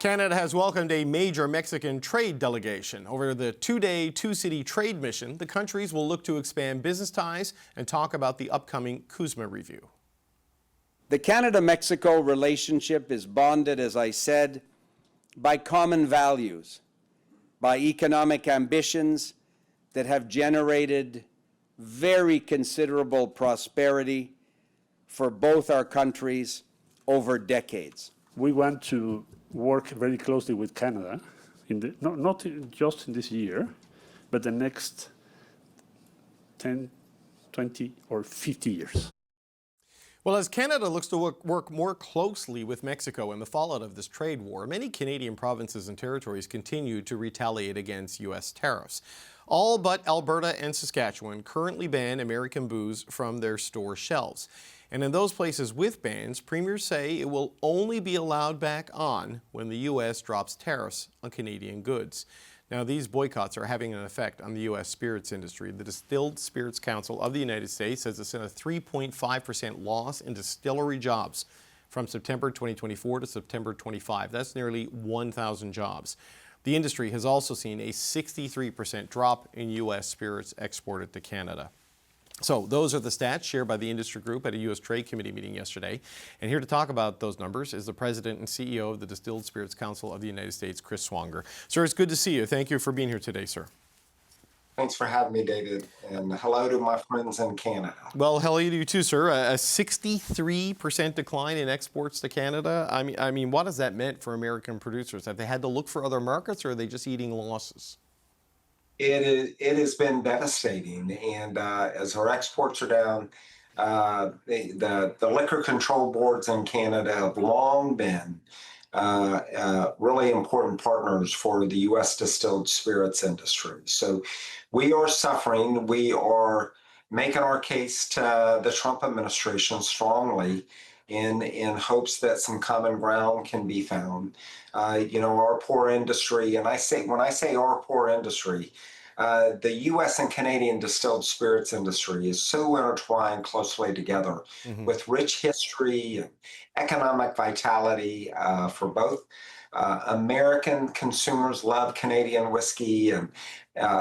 Canada has welcomed a major Mexican trade delegation. Over the two-day, two-city trade mission, the countries will look to expand business ties and talk about the upcoming CUSMA review. The Canada-Mexico relationship is bonded, as I said, by common values, by economic ambitions that have generated very considerable prosperity for both our countries over decades. We want to work very closely with Canada, not just in this year, but the next 10, 20, or 50 years. Well, as Canada looks to work more closely with Mexico in the fallout of this trade war, many Canadian provinces and territories continue to retaliate against U.S. tariffs. All but Alberta and Saskatchewan currently ban American booze from their store shelves. And in those places with bans, premiers say it will only be allowed back on when the U.S. drops tariffs on Canadian goods. Now, these boycotts are having an effect on the U.S. spirits industry. The Distilled Spirits Council of the United States says it's seen a 3.5% loss in distillery jobs from September 2024 to September 25. That's nearly 1,000 jobs. The industry has also seen a 63% drop in U.S. spirits exported to Canada. So those are the stats shared by the industry group at a U.S. Trade Committee meeting yesterday. And here to talk about those numbers is the President and CEO of the Distilled Spirits Council of the United States, Chris Swonger. Sir, it's good to see you. Thank you for being here today, sir. Thanks for having me, David, and hello to my friends in Canada. Well, hello to you too, sir. A 63% decline in exports to Canada. I mean, what has that meant for American producers? Have they had to look for other markets, or are they just eating losses? It has been devastating, and as our exports are down, the liquor control boards in Canada have long been really important partners for the U.S. distilled spirits industry. So we are suffering. We are making our case to the Trump administration strongly in hopes that some common ground can be found. Our poor industry, and when I say our poor industry, the U.S. and Canadian distilled spirits industry is so intertwined closely together with rich history and economic vitality for both. American consumers love Canadian whiskey, and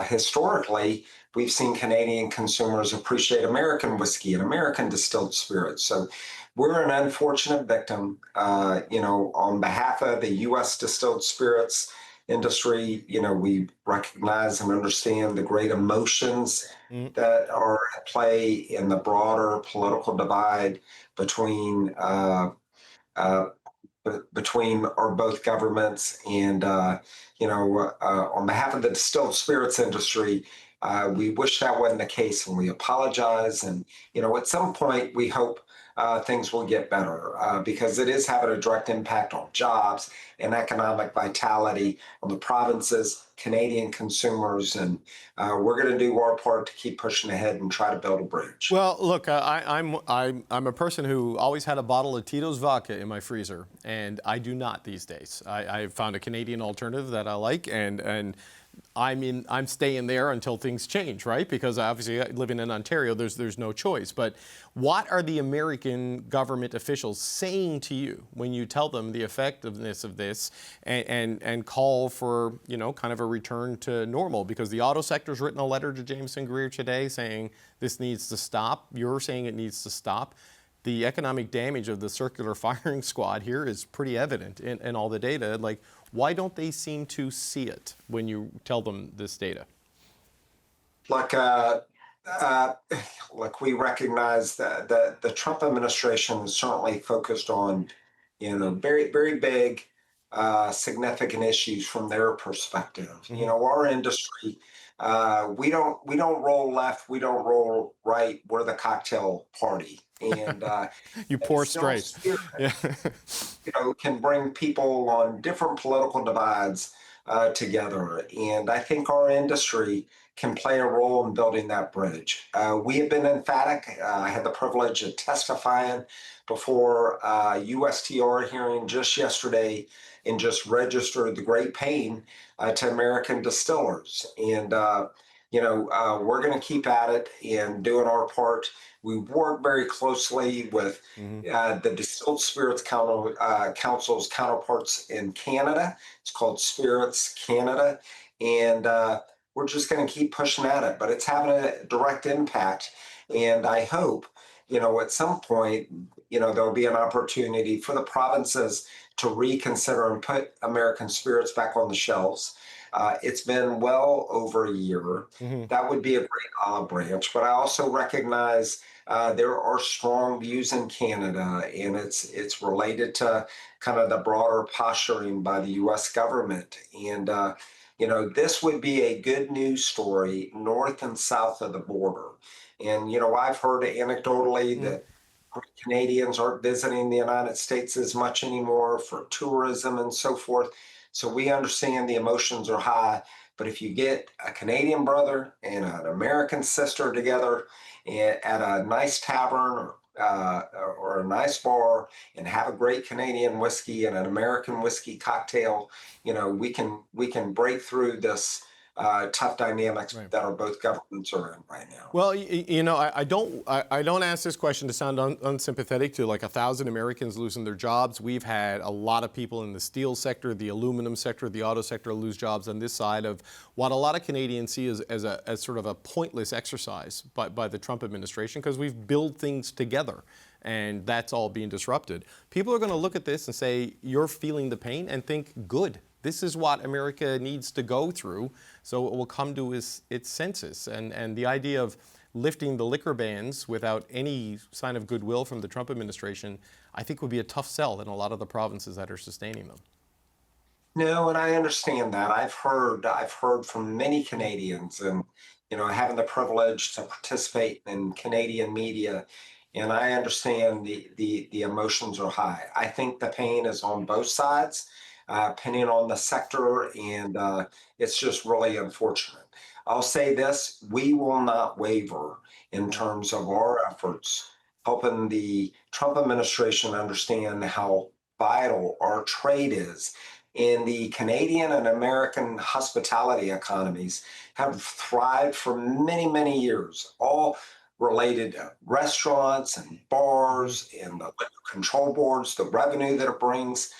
historically, we've seen Canadian consumers appreciate American whiskey and American distilled spirits. So we're an unfortunate victim, on behalf of the U.S. distilled spirits industry. We recognize and understand the great emotions that are at play in the broader political divide between our both governments. And, on behalf of the distilled spirits industry, we wish that wasn't the case, and we apologize. And, at some point, we hope things will get better because it is having a direct impact on jobs and economic vitality on the provinces, Canadian consumers, and we're going to do our part to keep pushing ahead and try to build a bridge. Well, look, I'm a person who always had a bottle of Tito's vodka in my freezer, and I do not these days. I found a Canadian alternative that I like, and I'm staying there until things change, right? Because obviously living in Ontario, there's no choice. But what are the American government officials saying to you when you tell them the effectiveness of this and call for, kind of a return to normal? Because the auto sector's written a letter to Jameson Greer today saying this needs to stop. You're saying it needs to stop. The economic damage of the circular firing squad here is pretty evident in all the data. Like, why don't they seem to see it when you tell them this data? Look, we recognize that the Trump administration is certainly focused on, very, very big, significant issues from their perspective. Our industry, we don't roll left, we don't roll right. We're the cocktail party, and you pour straight. Yeah. Can bring people on different political divides together, and I think our industry can play a role in building that bridge. We have been emphatic. I had the privilege of testifying before USTR hearing just yesterday and just registered the great pain to American distillers. And, we're going to keep at it and doing our part. We work very closely with the Distilled Spirits Council's counterparts in Canada. It's called Spirits Canada. And we're just going to keep pushing at it. But it's having a direct impact. And I hope, at some point, there'll be an opportunity for the provinces to reconsider and put American spirits back on the shelves. It's been well over a year. That would be a great olive branch. But I also recognize there are strong views in Canada, and it's related to kind of the broader posturing by the U.S. government. And, this would be a good news story north and south of the border. And, I've heard anecdotally that Canadians aren't visiting the United States as much anymore for tourism and so forth. So we understand the emotions are high, but if you get a Canadian brother and an American sister together at a nice tavern or a nice bar and have a great Canadian whiskey and an American whiskey cocktail, we can break through this tough dynamics that our both governments are in right now. Well, I don't ask this question to sound unsympathetic to like 1,000 Americans losing their jobs. We've had a lot of people in the steel sector, the aluminum sector, the auto sector lose jobs on this side of what a lot of Canadians see as sort of a pointless exercise by the Trump administration, because we've built things together and that's all being disrupted. People are going to look at this and say, you're feeling the pain, and think, good. This is what America needs to go through, so it will come to its senses. And the idea of lifting the liquor bans without any sign of goodwill from the Trump administration, I think would be a tough sell in a lot of the provinces that are sustaining them. No, and I understand that. I've heard from many Canadians, and having the privilege to participate in Canadian media, and I understand the emotions are high. I think the pain is on both sides, depending on the sector, and it's just really unfortunate. I'll say this, we will not waver in terms of our efforts helping the Trump administration understand how vital our trade is. And the Canadian and American hospitality economies have thrived for many, many years, all related to restaurants and bars and the liquor control boards, the revenue that it brings.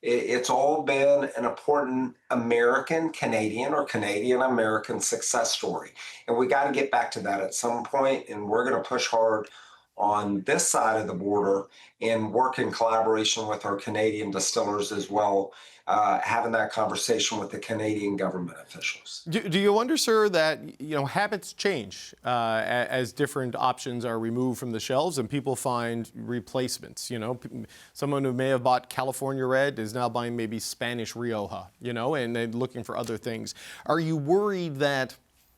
It's all been an important American-Canadian or Canadian-American success story. And we got to get back to that at some point, and we're going to push hard on this side of the border and work in collaboration with our Canadian distillers as well, having that conversation with the Canadian government officials. Do you wonder, sir, that habits change as different options are removed from the shelves and people find replacements? Someone who may have bought California Red is now buying maybe Spanish Rioja, and they're looking for other things. Are you worried that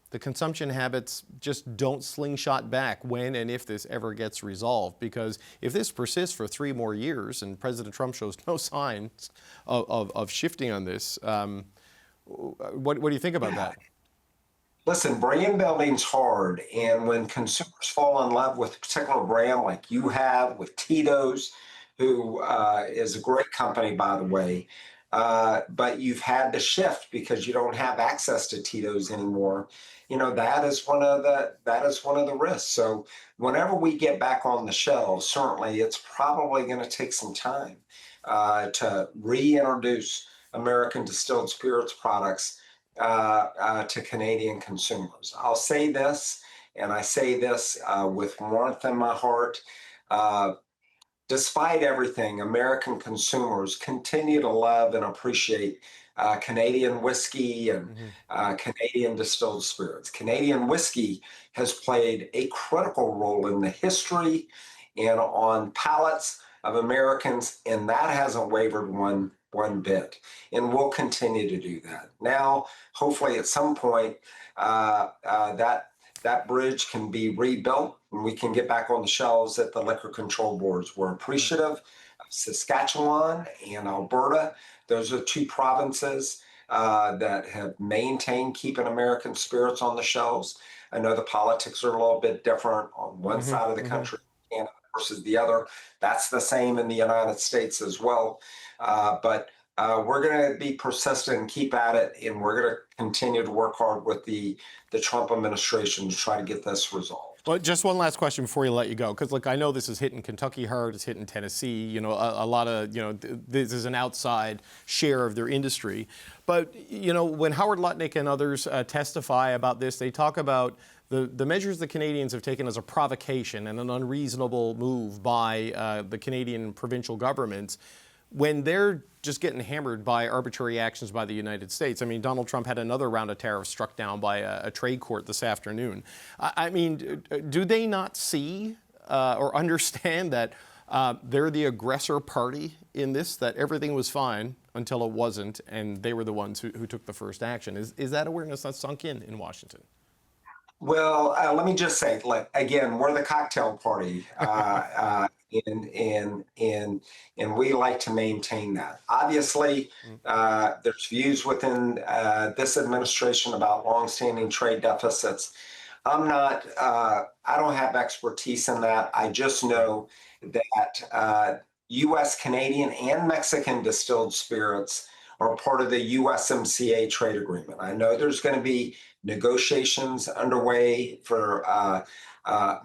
the consumption habits just don't slingshot back when and if this ever gets resolved? Because if this persists for 3 more years and President Trump shows no signs of shifting on this, what do you think about that? Listen, brand building's hard, and when consumers fall in love with a particular brand like you have with Tito's, who is a great company, by the way, but you've had to shift because you don't have access to Tito's anymore. That is one of the risks. So whenever we get back on the shelves, certainly it's probably going to take some time to reintroduce American distilled spirits products to Canadian consumers. I'll say this, and I say this with warmth in my heart. Despite everything, American consumers continue to love and appreciate Canadian whiskey and Canadian distilled spirits. Canadian whiskey has played a critical role in the history and on palates of Americans, and that hasn't wavered one bit. And we'll continue to do that. Now, hopefully at some point, that bridge can be rebuilt and we can get back on the shelves at the liquor control boards. We're appreciative of Saskatchewan and Alberta. Those are 2 provinces that have maintained keeping American spirits on the shelves. I know the politics are a little bit different on one side of the country, Canada versus the other. That's the same in the United States as well. But we're going to be persistent and keep at it, and we're going to continue to work hard with the Trump administration to try to get this resolved. Well, just one last question before we let you go, because look, I know this is hitting Kentucky hard, it's hitting Tennessee. You know, a lot of this is an outside share of their industry. But when Howard Lutnick and others testify about this, they talk about the measures the Canadians have taken as a provocation and an unreasonable move by the Canadian provincial governments, when they're just getting hammered by arbitrary actions by the United States. I mean, Donald Trump had another round of tariffs struck down by a trade court this afternoon. I mean, do they not see or understand that they're the aggressor party in this, that everything was fine until it wasn't, and they were the ones who took the first action? Is that awareness not sunk in Washington? Well, let me just say, again, we're the cocktail party, and we like to maintain that. Obviously, there's views within this administration about longstanding trade deficits. I don't have expertise in that. I just know that U.S., Canadian, and Mexican distilled spirits are part of the USMCA trade agreement. I know there's going to be negotiations underway for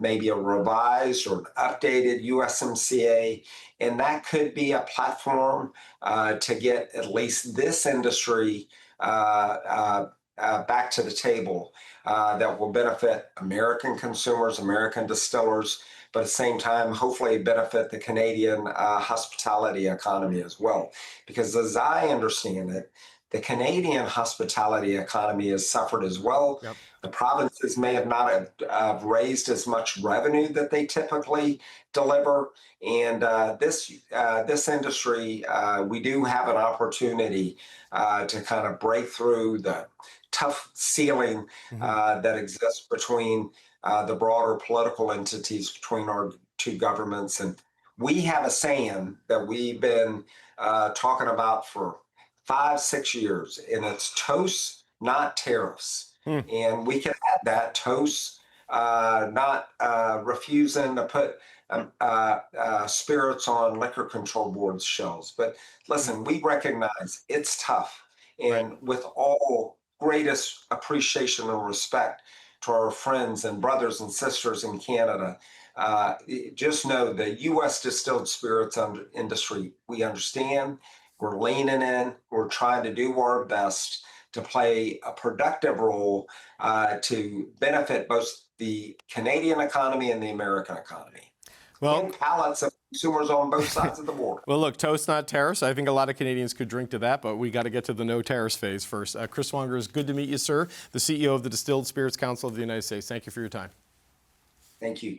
maybe a revised or an updated USMCA, and that could be a platform to get at least this industry back to the table that will benefit American consumers, American distillers, but at the same time, hopefully benefit the Canadian hospitality economy as well. Because as I understand it, the Canadian hospitality economy has suffered as well. Yep. The provinces may have not have raised as much revenue that they typically deliver. And this industry, we do have an opportunity to kind of break through the tough ceiling that exists between the broader political entities between our two governments. And we have a saying that we've been talking about for 5-6 years, and it's toast, not tariffs. And we can add that toast, not refusing to put spirits on liquor control boards shelves. But listen, we recognize it's tough. And with all greatest appreciation and respect to our friends and brothers and sisters in Canada, just know the U.S. distilled spirits industry, we understand, we're leaning in, we're trying to do our best to play a productive role to benefit both the Canadian economy and the American economy. Well, and pallets of consumers on both sides of the border. Well, look, toast, not tariffs. I think a lot of Canadians could drink to that, but we got to get to the no tariffs phase first. Chris Swonger, it's good to meet you, sir, the CEO of the Distilled Spirits Council of the United States. Thank you for your time. Thank you.